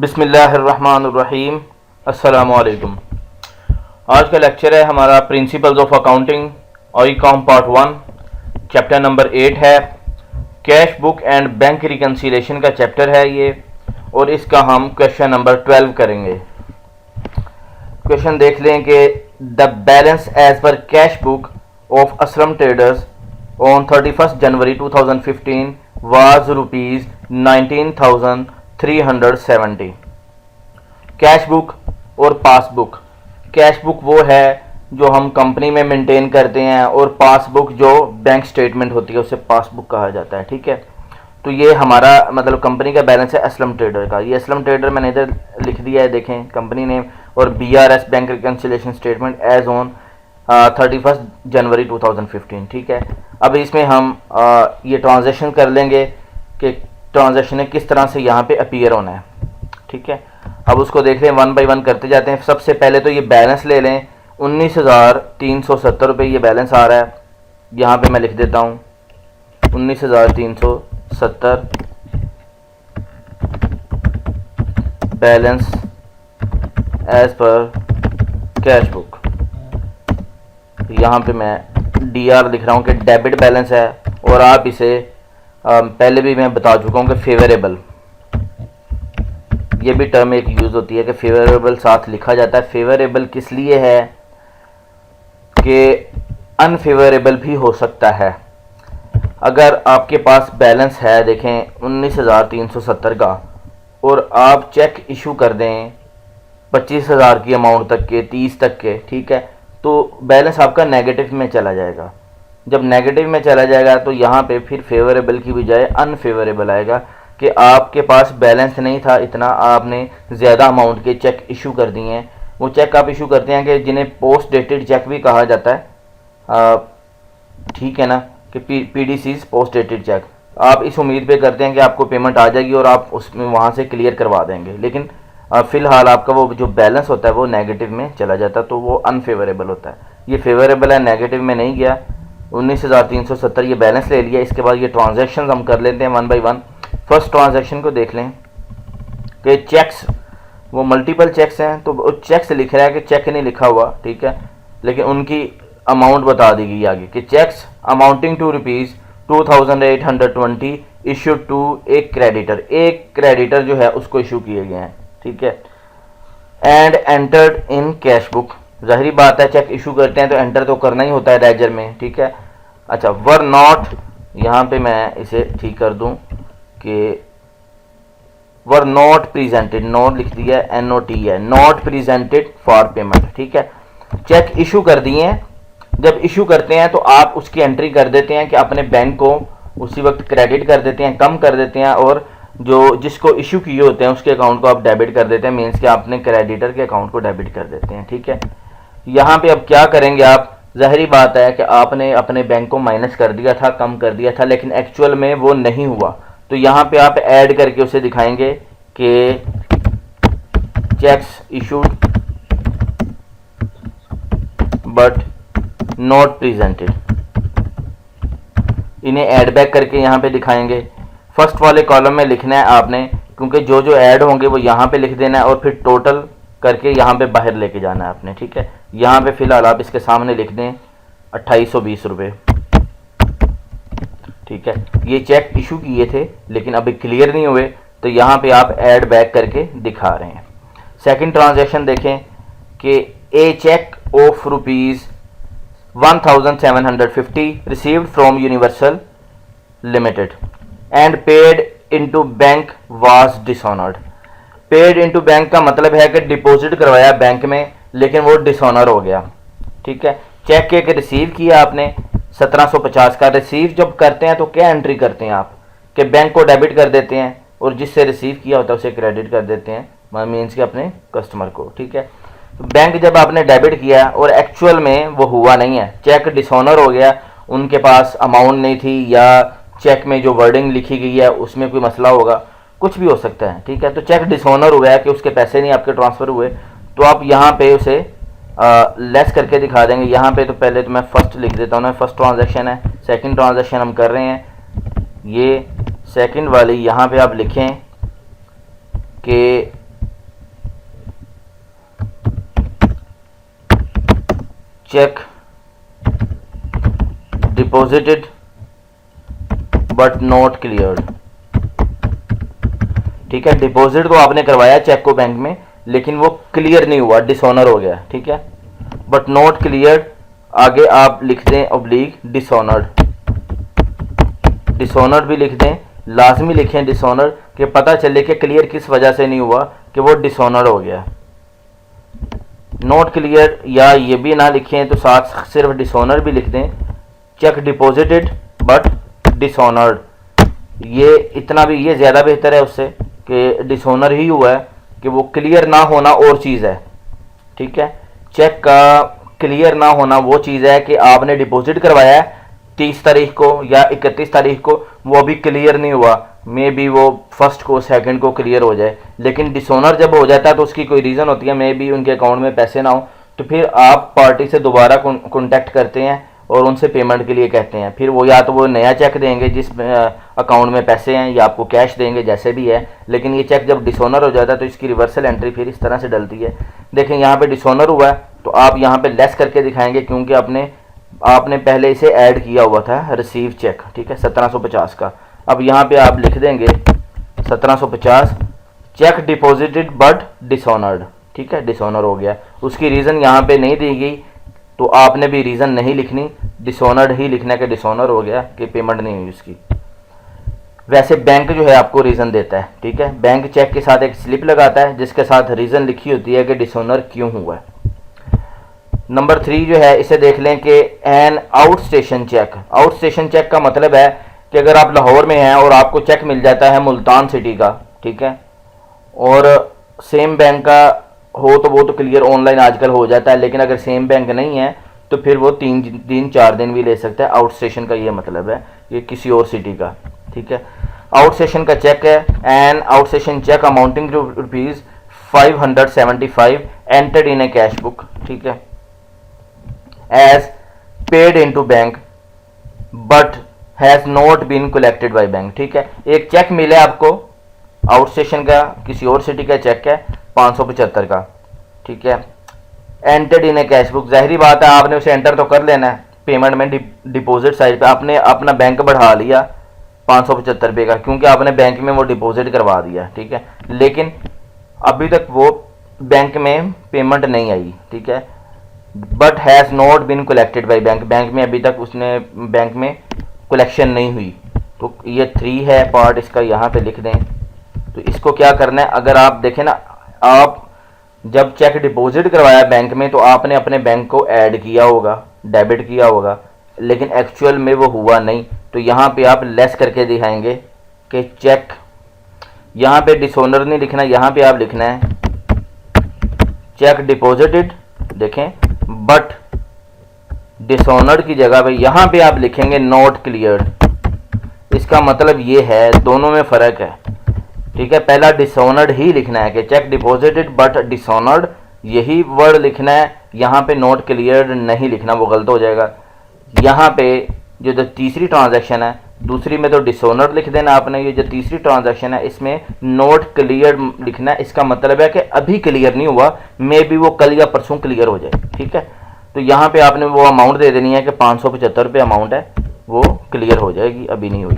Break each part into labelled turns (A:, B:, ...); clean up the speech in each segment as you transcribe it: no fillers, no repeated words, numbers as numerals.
A: बिस्मिल्लाहिर्रहमानिर्रहीम। अस्सलामुअलैकुम। आज का लेक्चर है हमारा प्रिंसिपल्स ऑफ अकाउंटिंग और ई-कॉम पार्ट 1, चैप्टर नंबर 8 है। Cash book and bank reconciliation का चैप्टर है ये, और इसका हम क्वेश्चन नंबर 12 करेंगे। क्वेश्चन देख लें कि the balance as per cash book of Aslam traders on 31 January 2015 was rupees 19,370। Cash book और पासबुक। कैश बुक वो है जो हम कंपनी में मेंटेन करते हैं, और पासबुक जो बैंक स्टेटमेंट होती है उसे पासबुक कहा जाता है। ठीक है, तो ये हमारा मतलब कंपनी का बैलेंस है असलम ट्रेडर का। ये असलम ट्रेडर मैंने इधर लिख दिया है, देखें कंपनी नेम, और BRS bank reconciliation statement as on 31 January 2015। ठीक है, अब इसमें हम ये ट्रांजैक्शन कर लेंगे कि ट्रांजैक्शन किस तरह से यहाँ पे अपीयर होना है। ठीक है, अब उसको देख लें, वन बाय वन करते जाते हैं। सबसे पहले तो ये बैलेंस ले लें, 19,370 रुपये ये बैलेंस आ रहा है। यहाँ पे मैं लिख देता हूँ 19,370 balance as per cash book. यहाँ पे मैं DR लिख रहा हूँ कि डेबिट बैलेंस है, और आप इसे पहले भी मैं बता चुका हूँ कि फेवरेबल, ये भी टर्म एक यूज़ होती है कि फेवरेबल साथ लिखा जाता है। फेवरेबल किस लिए है कि अनफेवरेबल भी हो सकता है। अगर आपके पास बैलेंस है देखें 19,370 का, और आप चेक इशू कर दें 25,000 की अमाउंट तक के, 30 तक के, ठीक है, तो बैलेंस आपका नेगेटिव में चला जाएगा। जब नेगेटिव में चला जाएगा तो यहाँ पे फिर फेवरेबल की बजाय अनफेवरेबल आएगा कि आपके पास बैलेंस नहीं था इतना, आपने ज़्यादा अमाउंट के चेक इशू कर दिए हैं। वो चेक आप इशू करते हैं कि जिन्हें पोस्ट डेटेड चेक भी कहा जाता है, ठीक है ना, कि PDCs पोस्ट डेटेड चेक। आप इस उम्मीद पे करते हैं कि आपको पेमेंट आ जाएगी और आप उसमें वहाँ से क्लियर करवा देंगे, लेकिन फ़िलहाल आपका वो जो बैलेंस होता है वो नेगेटिव में चला जाता है, तो वो अनफेवरेबल होता है। ये फेवरेबल है, नेगेटिव में नहीं गया। 19,370 ये बैलेंस ले लिया। इसके बाद ये ट्रांजैक्शन हम कर लेते हैं one by one. First transaction को देख लें कि चेक्स, वो मल्टीपल चेक्स हैं, तो वो चेक्स लिख रहा है कि चेक नहीं लिखा हुआ, ठीक है, लेकिन उनकी अमाउंट बता दी गई आगे कि cheques amounting to rupees 2,820 issued to एक क्रेडिटर। एक क्रेडिटर जो है उसको इशू किए गए हैं, ठीक है, and entered in cash book. जाहिरी बात है, चेक इशू करते हैं तो एंटर तो करना ही होता है लेजर में, ठीक है। अच्छा, वर नॉट, यहाँ पे मैं इसे ठीक कर दूं कि वर नॉट प्रेजेंटेड, नॉट लिख दिया है, NOT है, नॉट प्रेजेंटेड फॉर पेमेंट। ठीक है, चेक इशू कर दिए हैं। जब इशू करते हैं तो आप उसकी एंट्री कर देते हैं कि अपने बैंक को उसी वक्त क्रेडिट कर देते हैं, कम कर देते हैं, और जो जिसको इशू किए होते हैं उसके अकाउंट को आप डेबिट कर देते हैं, मीन्स कि आपने क्रेडिटर के अकाउंट को डेबिट कर देते हैं। ठीक है, यहाँ पे अब क्या करेंगे आप, ज़ाहिरी बात है कि आपने अपने बैंक को माइनस कर दिया था, कम कर दिया था, लेकिन एक्चुअल में वो नहीं हुआ, तो यहाँ पे आप ऐड करके उसे दिखाएंगे कि cheques issued but not presented. इन्हें ऐड बैक करके यहाँ पे दिखाएंगे। फर्स्ट वाले कॉलम में लिखना है आपने, क्योंकि जो जो ऐड होंगे वो यहाँ पे लिख देना है, और फिर टोटल करके यहाँ पे बाहर लेके जाना है आपने। ठीक है, यहाँ पे फिलहाल आप इसके सामने लिख दें 2820 रुपये। ठीक है, ये चेक इशू किए थे लेकिन अभी क्लियर नहीं हुए, तो यहाँ पे आप ऐड बैक करके दिखा रहे हैं। सेकंड ट्रांजैक्शन देखें कि a cheque of rupees 1,750 received from universal limited and paid into bank was dishonoured. Paid into bank का मतलब है कि डिपॉजिट करवाया बैंक में, लेकिन वो डिसऑनर हो गया। ठीक है, चेक एक रिसीव किया आपने 1750 का। रिसीव जब करते हैं तो क्या एंट्री करते हैं आप, कि बैंक को डेबिट कर देते हैं और जिससे रिसीव किया होता है उसे क्रेडिट कर देते हैं, मीन्स कि अपने कस्टमर को। ठीक है, तो बैंक जब आपने डेबिट किया और एक्चुअल में वो हुआ नहीं है, चेक डिसऑनर हो गया, उनके पास अमाउंट नहीं थी, या चेक में जो वर्डिंग लिखी गई है उसमें कोई मसला होगा, कुछ भी हो सकता है। ठीक है, तो चेक डिसऑनर हुआ है कि उसके पैसे नहीं आपके ट्रांसफ़र हुए, तो आप यहाँ पे उसे लेस करके दिखा देंगे। यहाँ पे तो पहले तो मैं फर्स्ट लिख देता हूँ ना, फर्स्ट ट्रांजैक्शन है। सेकंड ट्रांजैक्शन हम कर रहे हैं, ये सेकंड वाली यहाँ पे आप लिखें कि check deposited but not cleared. ठीक है, डिपॉजिट तो आपने करवाया चेक को बैंक में, लेकिन वो क्लियर नहीं हुआ, डिसऑनर हो गया। ठीक है, बट नॉट क्लियर्ड, आगे आप लिख दें ऑब्लिक डिसऑनर्ड। डिसऑनर्ड भी लिख दें, लाजमी लिखें डिसऑनर्ड, कि पता चले कि क्लियर किस वजह से नहीं हुआ कि वो डिसऑनर्ड हो गया। नॉट क्लियर या ये भी ना लिखें तो साथ सिर्फ डिसऑनर भी लिख दें, चेक डिपॉजिटेड बट डिसऑनर्ड। ये इतना भी, ये ज़्यादा बेहतर है उससे कि डिसऑनर ही हुआ है, कि वो क्लियर ना होना और चीज़ है। ठीक है, चेक का क्लियर ना होना वो चीज़ है कि आपने डिपॉजिट करवाया है 30 तारीख को या 31 तारीख को, वो अभी क्लियर नहीं हुआ, मे बी वो फर्स्ट को सेकंड को क्लियर हो जाए। लेकिन डिसऑनर जब हो जाता है तो उसकी कोई रीज़न होती है, मे बी उनके अकाउंट में पैसे ना हो, तो फिर आप पार्टी से दोबारा कॉन्टैक्ट करते हैं और उनसे पेमेंट के लिए कहते हैं। फिर वो या तो वो नया चेक देंगे जिस अकाउंट में पैसे हैं, या आपको कैश देंगे, जैसे भी है। लेकिन ये चेक जब डिसऑनर हो जाता है तो इसकी रिवर्सल एंट्री फिर इस तरह से डलती है। देखें यहाँ पे डिसऑनर हुआ है तो आप यहाँ पे लेस करके दिखाएंगे, क्योंकि आपने पहले इसे ऐड किया हुआ था रिसीव चेक। ठीक है, 1750 का। अब यहाँ पे आप लिख देंगे 1750 चेक डिपॉजिटेड बट डिसऑनर्ड। ठीक है, डिसऑनर हो गया। उसकी रीज़न यहाँ पे नहीं दी गई तो आपने भी रीज़न नहीं लिखनी, डिसऑनर्ड ही लिखना कि डिसऑनर हो गया, कि पेमेंट नहीं हुई उसकी। वैसे बैंक जो है आपको रीज़न देता है। ठीक है, बैंक चेक के साथ एक स्लिप लगाता है जिसके साथ रीज़न लिखी होती है कि डिसऑनर क्यों हुआ है। नंबर 3 जो है, इसे देख लें कि an out station cheque. Out station cheque का मतलब है कि अगर आप लाहौर में हैं और आपको चेक मिल जाता है मुल्तान सिटी का, ठीक है, और सेम बैंक का हो तो वो तो क्लियर ऑनलाइन आजकल हो जाता है, लेकिन अगर सेम बैंक नहीं है तो फिर वो 3 दिन 4 दिन भी ले सकता है। आउट स्टेशन का ये मतलब है कि किसी और सिटी का। ठीक है, आउट स्टेशन का चेक है an out station cheque amounting to ₹575 entered in a cash book. ठीक है, as paid into bank but has not been collected by bank. ठीक है, एक चेक मिला आपको आउट स्टेशन का, किसी और सिटी का चेक है 575 का। ठीक है, entered in a cash book, जाहिर बात है आपने उसे एंटर तो कर लेना है पेमेंट में। डिपॉजिट साइड पे आपने अपना बैंक बढ़ा लिया 575 रुपये का, क्योंकि आपने बैंक में वो डिपॉजिट करवा दिया। ठीक है, लेकिन अभी तक वो बैंक में पेमेंट नहीं आई। ठीक है, but has not been collected by bank, bank में अभी तक उसने बैंक में कलेक्शन नहीं हुई। तो ये 3 है पार्ट इसका, यहाँ पे लिख दें। तो इसको क्या करना है, अगर आप देखें ना, आप जब चेक डिपॉजिट करवाया बैंक में तो आपने अपने बैंक को ऐड किया होगा, डेबिट किया होगा, लेकिन एक्चुअल में वो हुआ नहीं। तो यहाँ पे आप लेस करके दिखाएंगे कि चेक, यहाँ पे डिसऑनर नहीं लिखना, यहाँ पे आप लिखना है चेक डिपॉजिटेड, देखें, बट डिसऑनर्ड की जगह पे यहाँ पे आप लिखेंगे नॉट क्लियर्ड। इसका मतलब ये है, दोनों में फ़र्क है। ठीक है, पहला डिसऑनर्ड ही लिखना है कि चेक डिपॉजिटेड बट डिसऑनर्ड, यही वर्ड लिखना है। यहाँ पे नॉट क्लियर्ड नहीं लिखना, वो गलत हो जाएगा। यहाँ पे जो तीसरी ट्रांजैक्शन है, दूसरी में तो डिसऑनर्ड लिख देना आपने, ये जो तीसरी ट्रांजैक्शन है इसमें नॉट क्लियर्ड लिखना है। इसका मतलब है कि अभी क्लियर नहीं हुआ, मे बी वो कल या परसों क्लियर हो जाए। ठीक है, तो यहाँ पे आपने वो अमाउंट दे देनी है कि 575 रुपये अमाउंट है, वो क्लियर हो जाएगी, अभी नहीं हुई।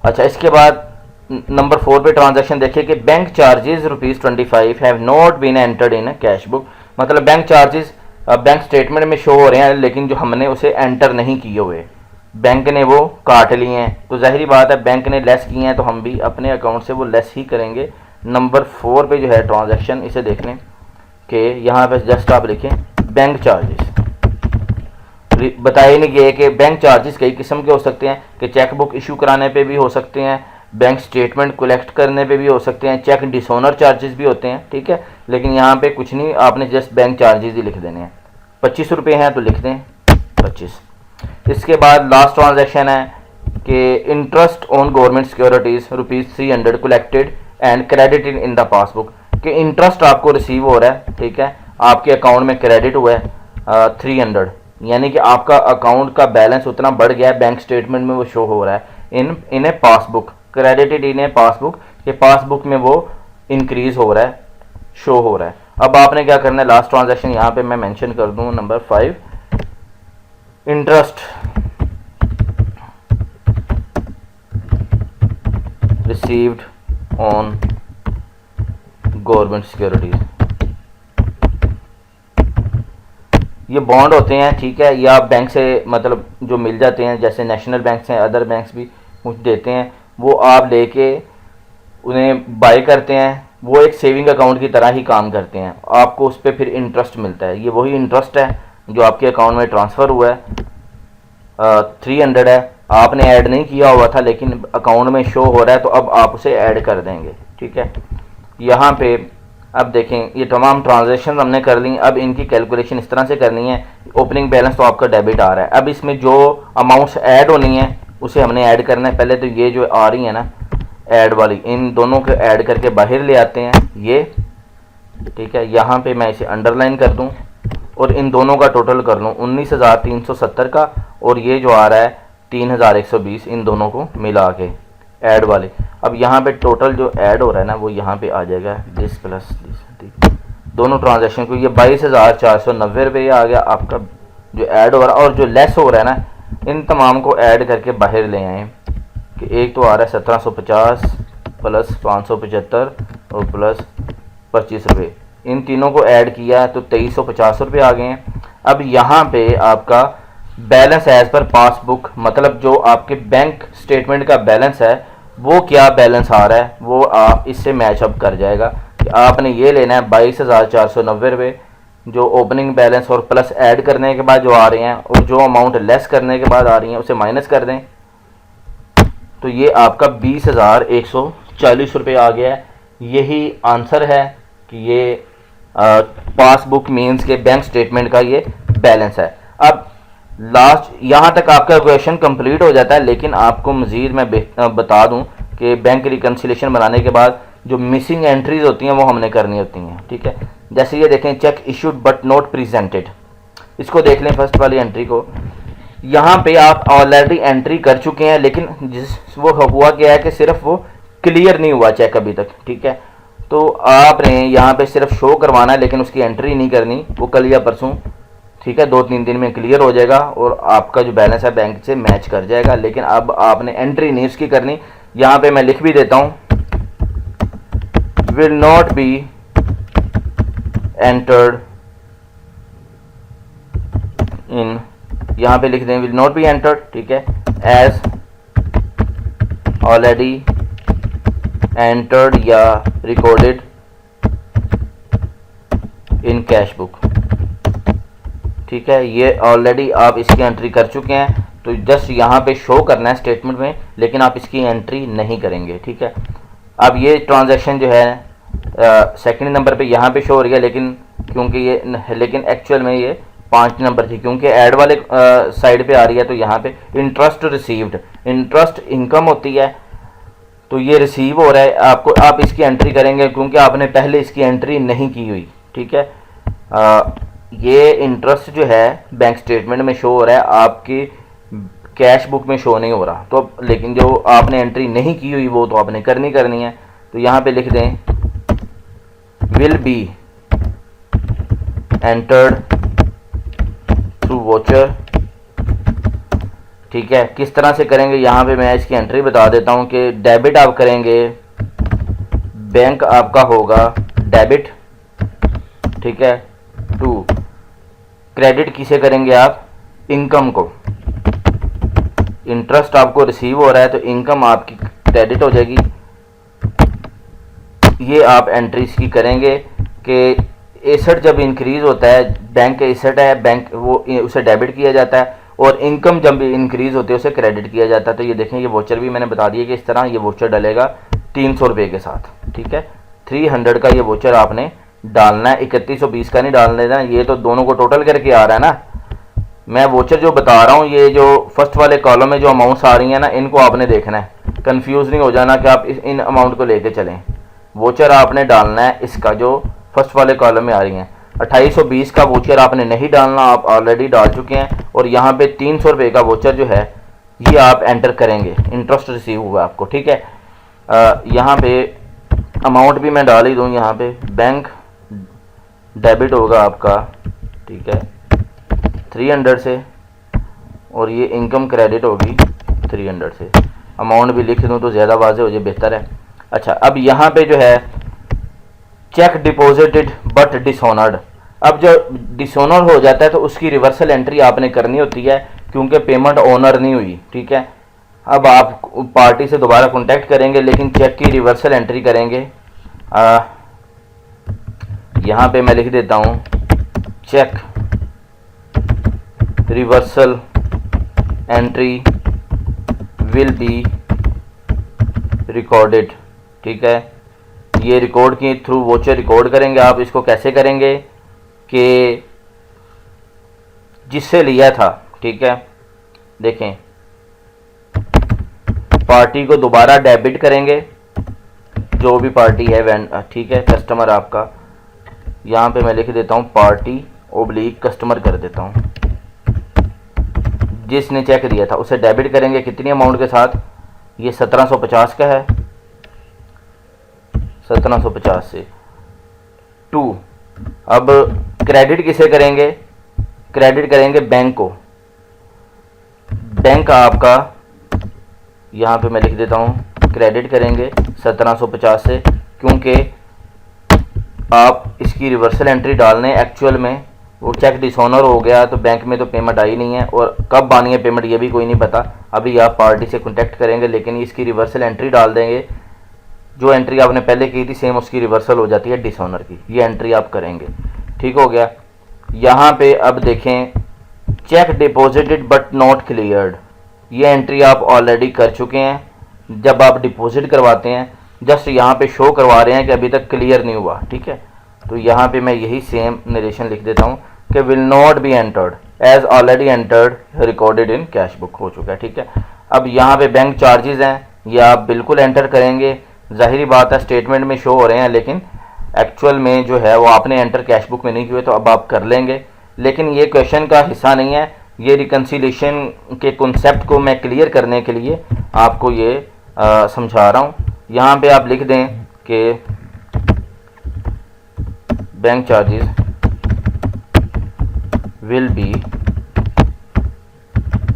A: अच्छा, इसके बाद नंबर 4 पे ट्रांजैक्शन देखिए कि bank charges ₹25 have not been entered in cash book. मतलब बैंक चार्जेस बैंक स्टेटमेंट में शो हो रहे हैं, लेकिन जो हमने उसे एंटर नहीं किए हुए, बैंक ने वो काट लिए हैं। तो जाहिर बात है बैंक ने लेस किए हैं, तो हम भी अपने अकाउंट से वो लेस ही करेंगे। नंबर 4 पे जो है ट्रांजैक्शन, इसे देख लें कि यहाँ पे जस्ट आप लिखें बैंक चार्जेस। बताए नहीं गए कि बैंक चार्जेस कई किस्म के हो सकते हैं, कि चेक बुक इशू कराने पे भी हो सकते हैं, बैंक स्टेटमेंट कलेक्ट करने पे भी हो सकते हैं, चेक डिसऑनर चार्जेस भी होते हैं। ठीक है, लेकिन यहाँ पे कुछ नहीं, आपने जस्ट बैंक चार्जेस ही लिख देने हैं। 25 रुपये हैं तो लिख दें 25। इसके बाद लास्ट ट्रांजैक्शन है कि interest on government securities ₹300 collected and credited in the passbook, कि इंटरेस्ट आपको रिसीव हो रहा है। ठीक है, आपके अकाउंट में क्रेडिट हुआ है 300, यानी कि आपका अकाउंट का बैलेंस उतना बढ़ गया है, बैंक स्टेटमेंट में वो शो हो रहा है। In a passbook, credited in a passbook, ये पासबुक में वो इंक्रीज हो रहा है, शो हो रहा है। अब आपने क्या करना है, लास्ट ट्रांजैक्शन यहाँ पे मैं मेंशन कर दूँ number 5, interest received on government securities. ये बॉन्ड होते हैं, ठीक है, या आप बैंक से मतलब जो मिल जाते हैं, जैसे नेशनल बैंक हैं, अदर बैंक्स भी कुछ देते हैं, वो आप लेके उन्हें बाय करते हैं। वो एक सेविंग अकाउंट की तरह ही काम करते हैं, आपको उस पर फिर इंटरेस्ट मिलता है। ये वही इंटरेस्ट है जो आपके अकाउंट में ट्रांसफ़र हुआ है, 300 है, आपने ऐड नहीं किया हुआ था लेकिन अकाउंट में शो हो रहा है, तो अब आप उसे ऐड कर देंगे, ठीक है। यहाँ पे अब देखें, ये तमाम ट्रांजैक्शन हमने कर ली। अब इनकी कैलकुलेशन इस तरह से करनी है, ओपनिंग बैलेंस तो आपका डेबिट आ रहा है, अब इसमें जो अमाउंट्स ऐड होनी है उसे हमने ऐड करना है। पहले तो ये जो आ रही है ना ऐड वाली, इन दोनों को ऐड करके बाहर ले आते हैं ये, ठीक है। यहाँ पे मैं इसे अंडरलाइन कर दूँ और इन दोनों का टोटल कर लूँ 19,370 का, और ये जो आ रहा है 3,120, इन दोनों को मिला के ऐड वाले। अब यहाँ पे टोटल जो ऐड हो रहा है ना वो यहाँ पे आ जाएगा दिस प्लस दिस, दोनों ट्रांजैक्शन को, ये 22,490 रुपये आ गया आपका जो ऐड हो रहा है। और जो लेस हो रहा है ना, इन तमाम को ऐड करके बाहर ले आए कि एक तो आ रहा है 1750 प्लस 575 और प्लस 25 रुपये, इन तीनों को ऐड किया तो 2350 रुपये आ गए हैं। अब यहाँ पे आपका बैलेंस एज पर पासबुक, मतलब जो आपके बैंक स्टेटमेंट का बैलेंस है वो क्या बैलेंस आ रहा है वो आप इससे मैचअप कर जाएगा कि आपने ये लेना है 22,490 रुपये जो ओपनिंग बैलेंस और प्लस ऐड करने के बाद जो आ रहे हैं, और जो अमाउंट लेस करने के बाद आ रही हैं उसे माइनस कर दें, तो ये आपका 20,140 रुपये आ गया है। यही आंसर है कि ये पासबुक मीन्स के बैंक स्टेटमेंट का ये बैलेंस है। अब लास्ट यहाँ तक आपका क्वेश्चन कंप्लीट हो जाता है, लेकिन आपको मज़ीद मैं बता दूं कि बैंक रिकन्सिलेशन बनाने के बाद जो मिसिंग एंट्रीज होती हैं वो हमने करनी होती हैं, ठीक है। जैसे ये देखें, check issued but not presented, इसको देख लें फर्स्ट वाली एंट्री को। यहाँ पे आप ऑलरेडी एंट्री कर चुके हैं, लेकिन जिस वो हुआ क्या है कि सिर्फ वो क्लियर नहीं हुआ चेक अभी तक, ठीक है। तो आपने यहाँ पे सिर्फ शो करवाना है लेकिन उसकी एंट्री नहीं करनी, वो कल या परसों, ठीक है, 2-3 दिन में क्लियर हो जाएगा और आपका जो बैलेंस है बैंक से मैच कर जाएगा। लेकिन अब आपने एंट्री नहीं उसकी करनी। यहाँ पे मैं लिख भी देता हूँ, will not be entered in, यहाँ पे लिख दें विल नॉट बी एंटर्ड, ठीक है, एज ऑलरेडी एंटर्ड या रिकॉर्डेड इन कैश बुक, ठीक है। ये ऑलरेडी आप इसकी एंट्री कर चुके हैं, तो जस्ट यहाँ पे शो करना है स्टेटमेंट में, लेकिन आप इसकी एंट्री नहीं करेंगे, ठीक है। अब ये ट्रांजैक्शन जो है सेकंड नंबर पे यहाँ पे शो हो रही है, लेकिन क्योंकि ये लेकिन एक्चुअल में ये 5 नंबर थी, क्योंकि ऐड वाले साइड पे आ रही है। तो यहाँ पे इंटरेस्ट रिसीव्ड, इंटरेस्ट इनकम होती है, तो ये रिसीव हो रहा है आपको, आप इसकी एंट्री करेंगे क्योंकि आपने पहले इसकी एंट्री नहीं की हुई, ठीक है। ये इंटरेस्ट जो है बैंक स्टेटमेंट में शो हो रहा है, आपकी कैश बुक में शो नहीं हो रहा, तो लेकिन जो आपने एंट्री नहीं की हुई वो तो आपने करनी है। तो यहाँ पे लिख दें will be entered through voucher, ठीक है। किस तरह से करेंगे, यहाँ पे मैं इसकी एंट्री बता देता हूँ कि डेबिट आप करेंगे, बैंक आपका होगा डेबिट, ठीक है, टू क्रेडिट किसे करेंगे आप, इनकम को। इंटरेस्ट आपको रिसीव हो रहा है तो इनकम आपकी क्रेडिट हो जाएगी। ये आप एंट्रीज की करेंगे कि एसेट जब इंक्रीज होता है, बैंक के एसेट है, बैंक वो उसे डेबिट किया जाता है, और इनकम जब भी इंक्रीज होती है उसे क्रेडिट किया जाता है। तो ये देखें, ये वोचर भी मैंने बता दिया कि इस तरह ये वोचर डलेगा 300 रुपये के साथ, ठीक है। 300 का ये वोचर आपने डालना है, 3120 का नहीं डालना देना। ये तो दोनों को टोटल करके आ रहा है ना, मैं वोचर जो बता रहा हूँ, ये जो फर्स्ट वाले कॉलम में जो अमाउंट्स आ रही हैं ना, इनको आपने देखना है, कंफ्यूज नहीं हो जाना कि आप इन अमाउंट को लेके चलें। वोचर आपने डालना है इसका जो फर्स्ट वाले कॉलम में आ रही हैं। 2820 का वोचर आपने नहीं डालना, आप ऑलरेडी डाल चुके हैं। और यहाँ पे 300 रुपये का वोचर जो है ये आप एंटर करेंगे, इंटरेस्ट रिसीव हुआ आपको, ठीक है। यहाँ पे अमाउंट भी मैं डाल ही दूँ, यहाँ पे बैंक डेबिट होगा आपका, ठीक है, 300 से, और ये इनकम क्रेडिट होगी 300 से। अमाउंट भी लिख दूँ तो ज़्यादा वाज़ेह हो जाए, बेहतर है। अच्छा, अब यहाँ पे जो है चेक डिपॉजिटेड बट डिसऑनर्ड, अब जो डिसऑनर हो जाता है तो उसकी रिवर्सल एंट्री आपने करनी होती है क्योंकि पेमेंट ऑनर नहीं हुई, ठीक है। अब आप पार्टी से दोबारा कांटेक्ट करेंगे लेकिन चेक की रिवर्सल एंट्री करेंगे। यहाँ पे मैं लिख देता हूँ cheque reversal entry will be recorded, ठीक है। ये रिकॉर्ड की थ्रू वोचर रिकॉर्ड करेंगे। आप इसको कैसे करेंगे कि जिससे लिया था, ठीक है, देखें, पार्टी को दोबारा डेबिट करेंगे, जो भी पार्टी है, ठीक है, कस्टमर आपका, यहाँ पे मैं लिख देता हूँ पार्टी ओब्लिक कस्टमर कर देता हूँ, जिसने चेक दिया था उसे डेबिट करेंगे। कितनी अमाउंट के साथ? ये 1750 का है, 1750 से 2। अब क्रेडिट किसे करेंगे? क्रेडिट करेंगे बैंक को। बैंक आपका, यहाँ पे मैं लिख देता हूँ क्रेडिट करेंगे 1750 से, क्योंकि आप इसकी रिवर्सल एंट्री डालने एक्चुअल में वो चेक डिसऑनर हो गया तो बैंक में तो पेमेंट आई नहीं है, और कब आनी है पेमेंट ये भी कोई नहीं पता। अभी आप पार्टी से कांटेक्ट करेंगे लेकिन इसकी रिवर्सल एंट्री डाल देंगे, जो एंट्री आपने पहले की थी सेम उसकी रिवर्सल हो जाती है डिसऑनर की, ये एंट्री आप करेंगे, ठीक हो गया। यहाँ पे अब देखें check deposited but not cleared, ये एंट्री आप ऑलरेडी कर चुके हैं। जब आप डिपॉजिट करवाते हैं जस्ट यहाँ पे शो करवा रहे हैं कि अभी तक क्लियर नहीं हुआ, ठीक है। तो यहाँ पे मैं यही सेम नरेशन लिख देता हूँ कि will not be entered as already entered recorded in cash book, हो चुका है, ठीक है। अब यहाँ पे बैंक चार्जेस हैं, ये आप बिल्कुल एंटर करेंगे। ज़ाहिरी बात है स्टेटमेंट में शो हो रहे हैं लेकिन एक्चुअल में जो है वो आपने एंटर कैश बुक में नहीं किए, तो अब आप कर लेंगे। लेकिन ये क्वेश्चन का हिस्सा नहीं है, ये रिकन्सिलेशन के कॉन्सेप्ट को मैं क्लियर करने के लिए आपको ये समझा रहा हूँ। यहाँ पे आप लिख दें कि bank charges will be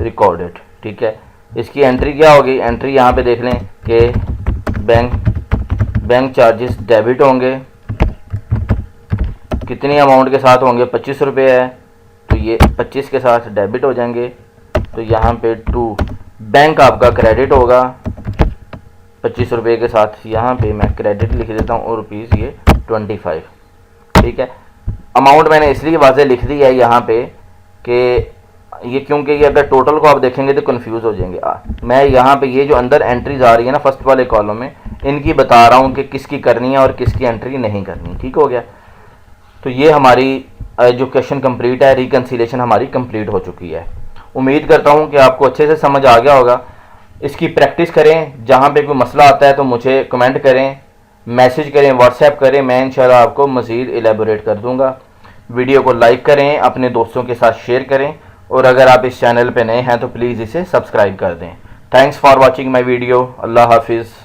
A: recorded, ठीक है। इसकी एंट्री क्या होगी? एंट्री यहाँ पे देख लें कि बैंक चार्जेस डेबिट होंगे, कितनी अमाउंट के साथ होंगे? 25 रुपये है, तो ये 25 के साथ डेबिट हो जाएंगे। तो यहाँ पे 2 बैंक आपका क्रेडिट होगा 25 रुपये के साथ, यहाँ पे मैं क्रेडिट लिख देता हूँ और रुपीज़ ये 25, ठीक है। अमाउंट मैंने इसलिए वाज़े लिख दी है यहाँ पे कि ये, क्योंकि ये अगर टोटल को आप देखेंगे तो कंफ्यूज हो जाएंगे। मैं यहाँ पे ये जो अंदर एंट्रीज आ रही है ना फर्स्ट वाले कॉलम में, इनकी बता रहा हूँ कि किसकी करनी है और किसकी एंट्री नहीं करनी, ठीक हो गया। तो ये हमारी जो क्वेश्चन कंप्लीट है, रिकन्सिलेशन हमारी कंप्लीट हो चुकी है। उम्मीद करता हूँ कि आपको अच्छे से समझ आ गया होगा। इसकी प्रैक्टिस करें, जहाँ पे कोई मसला आता है तो मुझे कमेंट करें, मैसेज करें, व्हाट्सएप करें, मैं इंशाल्लाह आपको मज़ीद एलेबोरेट कर दूँगा। वीडियो को लाइक करें, अपने दोस्तों के साथ शेयर करें, और अगर आप इस चैनल पे नए हैं तो प्लीज़ इसे सब्सक्राइब कर दें। Thanks for watching my video. Allah हाफिज़।